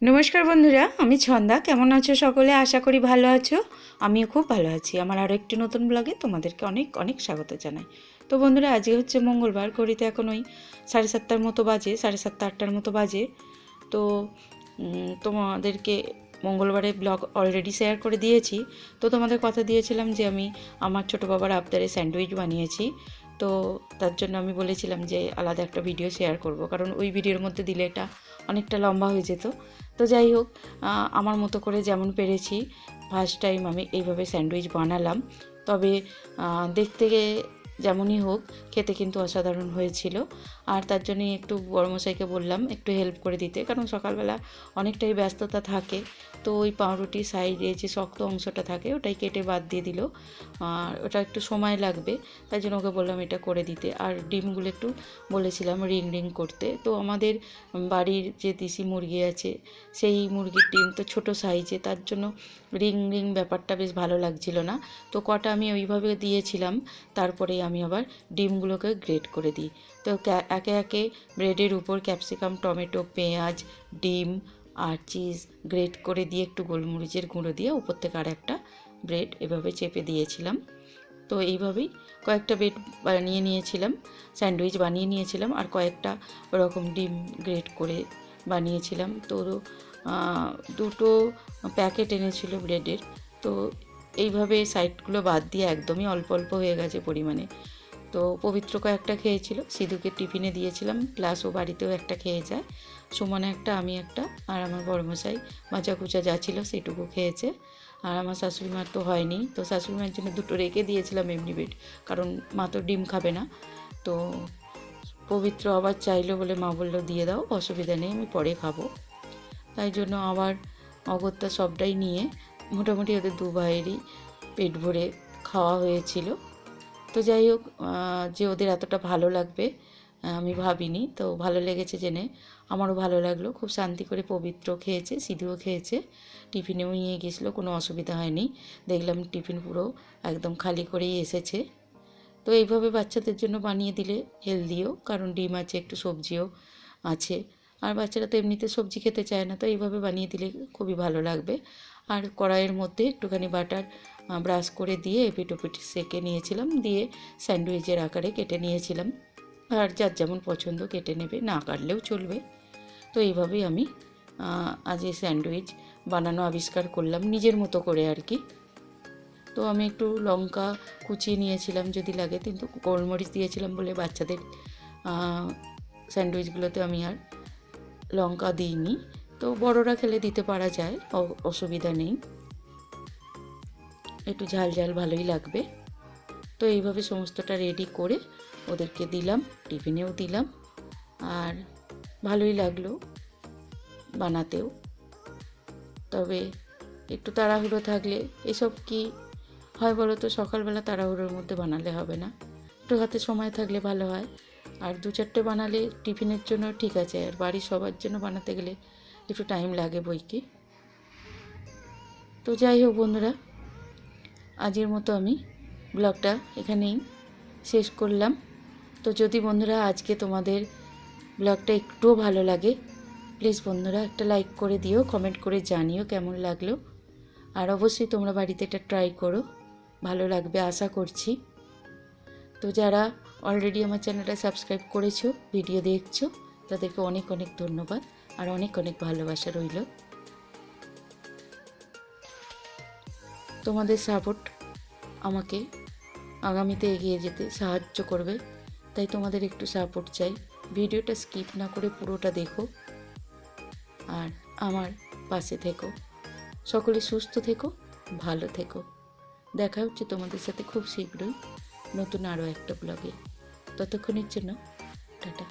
নমস্কার বন্ধুরা, আমি ছন্দা। কেমন আছো সকলে? আশা করি ভালো আছো। আমিও খুব ভালো আছি। আমার আরও একটি নতুন ব্লগে তোমাদেরকে অনেক অনেক স্বাগত জানাই। তো বন্ধুরা, আজকে হচ্ছে মঙ্গলবার। ঘড়িতে এখন ওই 7:30টার মতো বাজে, 7:30-8টার মতো বাজে। তো তোমাদেরকে মঙ্গলবারে ব্লগ অলরেডি শেয়ার করে দিয়েছি। তো তোমাদের কথা দিয়েছিলাম যে আমি আমার ছোটো বাবার আবদারে স্যান্ডউইচ বানিয়েছি। তো তার জন্য আমি বলেছিলাম যে আলাদা একটা ভিডিও শেয়ার করব, কারণ ওই ভিডিওর মধ্যে দিলে এটা অনেকটা লম্বা হয়ে যেত। তো যাই হোক, আমার মতো করে যেমন পেরেছি ফার্স্ট টাইম আমি এইভাবে স্যান্ডউইচ বানালাম। তবে দেখতে যেমনই হোক, খেতে কিন্তু অসাধারণ হয়েছিল। আর তার জন্যই একটু বড়মশাইকে বললাম একটু হেল্প করে দিতে, কারণ সকালবেলা অনেকটাই ব্যস্ততা থাকে। তো ওই পাউরুটির সাইডে যে শক্ত অংশটা থাকে ওটাই কেটে বাদ দিয়ে দিল, আর ওটা একটু সময় লাগবে। তাই জন্য ওকে বললাম এটা করে দিতে। আর ডিমগুলো একটু বলেছিলাম রিং রিং করতে। তো আমাদের বাড়ির যে দেশি মুরগি আছে, সেই মুরগির ডিম তো ছোটো সাইজে, তার জন্য রিং রিং ব্যাপারটা বেশ ভালো লাগছিল না। তো কটা আমি ওইভাবে দিয়েছিলাম। তারপরে আমি আবার ডিমগুলোকে গ্রেট করে দিই। তো একে একে ব্রেডের উপর ক্যাপসিকাম, টমেটো, পেঁয়াজ, ডিম আর চিজ গ্রেট করে দিয়ে একটু গোলমরিচের গুঁড়ো দিয়ে উপর থেকে আর একটা ব্রেড এভাবে চেপে দিয়েছিলাম। তো এইভাবেই কয়েকটা ব্রেড বানিয়ে নিয়েছিলাম, স্যান্ডউইচ বানিয়ে নিয়েছিলাম, আর কয়েকটা ওরকম ডিম গ্রেট করে বানিয়েছিলাম। তো দুটো প্যাকেট এনেছিল ব্রেডের। তো এইভাবে সাইডগুলো বাদ দিয়ে একদমই অল্প অল্প হয়ে গেছে পরিমাণে। তো পবিত্র কয়েকটা খেয়েছিল, সিধুকে টিফিনে দিয়েছিলাম, প্লাস ও বাড়িতেও একটা খেয়ে যায়। সুমনে একটা, আমি একটা, আর আমার বড়মশাই মাচা কুচা যা ছিল সেটুকু খেয়েছে। আর আমার শাশুড়ি মার তো হয়নি, তো শাশুড়ি মার জন্য দুটো রেখে দিয়েছিলাম এমনি বেড, কারণ মা তো ডিম খাবে না। তো পবিত্র আবার চাইলো বলে মা বললো দিয়ে দাও, অসুবিধা নেই, আমি পরে খাবো। তাই জন্য আবার অগত্যা সবটাই নিয়ে মোটামুটি ওদের দু ভাইয়েরই পেট ভরে খাওয়া হয়েছিল। তো যাই হোক, যে ওদের এতটা ভালো লাগবে আমি ভাবিনি। তো ভালো লেগেছে জেনে আমারও ভালো লাগলো। খুব শান্তি করে পবিত্র খেয়েছে, সিধুও খেয়েছে, টিফিনেও নিয়ে গেছিলো, কোনো অসুবিধা হয়নি। দেখলাম টিফিন পুরো একদম খালি করেই এসেছে। তো এইভাবে বাচ্চাদের জন্য বানিয়ে দিলে হেলদিও, কারণ ডিম আছে, একটু সবজিও আছে। আর বাচ্চারা তো এমনিতে সবজি খেতে চায় না, তো এইভাবে বানিয়ে দিলে খুবই ভালো লাগবে। আর কড়াইয়ের মধ্যে একটুখানি বাটার ব্রাশ করে দিয়ে এপিট ওপিট সেঁকে নিয়েছিলাম, দিয়ে স্যান্ডউইচের আকারে কেটে নিয়েছিলাম। আর যার যেমন পছন্দ কেটে নেবে, না কাটলেও চলবে। তো এইভাবেই আমি আজ এই স্যান্ডউইচ বানানো আবিষ্কার করলাম নিজের মতো করে আর কি। তো আমি একটু লঙ্কা কুচিয়ে নিয়েছিলাম যদি লাগে, কিন্তু গোলমরিচ দিয়েছিলাম বলে বাচ্চাদের স্যান্ডউইচগুলোতে আমি আর লঙ্কা দিইনি। তো বড়রা খেলে দিতে পারা যায়, অসুবিধা নেই, একটু ঝাল ঝাল ভালোই লাগবে। তো এইভাবে সমস্তটা রেডি করে ওদেরকে দিলাম, টিফিনেও দিলাম। আর ভালোই লাগলো বানাতেও। তবে একটু তাড়াহুড়ো থাকলে এসব কি হয় বলো তো, সকালবেলা তাড়াহুড়োর মধ্যে বানালে হবে না, একটু হাতে সময় থাকলে ভালো হয়। আর 2-4টে বানালে টিফিনের জন্য ঠিক আছে, আর বাড়ির সবার জন্য বানাতে গেলে একটু টাইম লাগে বই কি। তো যাই হোক বন্ধুরা, আজকের মতো আমি ব্লগটা এখানেই শেষ করলাম। তো যদি বন্ধুরা আজকে তোমাদের ব্লগটা একটুও ভালো লাগে, প্লিজ বন্ধুরা একটা লাইক করে দিও, কমেন্ট করে জানিও কেমন লাগলো। আর অবশ্যই তোমরা বাড়িতে এটা ট্রাই করো, ভালো লাগবে আশা করছি। তো যারা অলরেডি আমার চ্যানেলটা সাবস্ক্রাইব করেছো, ভিডিও দেখছো, তাদেরকে অনেক অনেক ধন্যবাদ আর অনেক অনেক ভালোবাসা রইল। তোমাদের সাপোর্ট আমাকে আগামীতে এগিয়ে যেতে সাহায্য করবে, তাই তোমাদের একটু সাপোর্ট চাই। ভিডিওটা স্কিপ না করে পুরোটা দেখো আর আমার পাশে থেকো। সকলে সুস্থ থেকো, ভালো থেকো। দেখা হচ্ছে তোমাদের সাথে খুব শীঘ্রই নতুন আরও একটা ব্লগে। ততক্ষণের জন্য টাটা।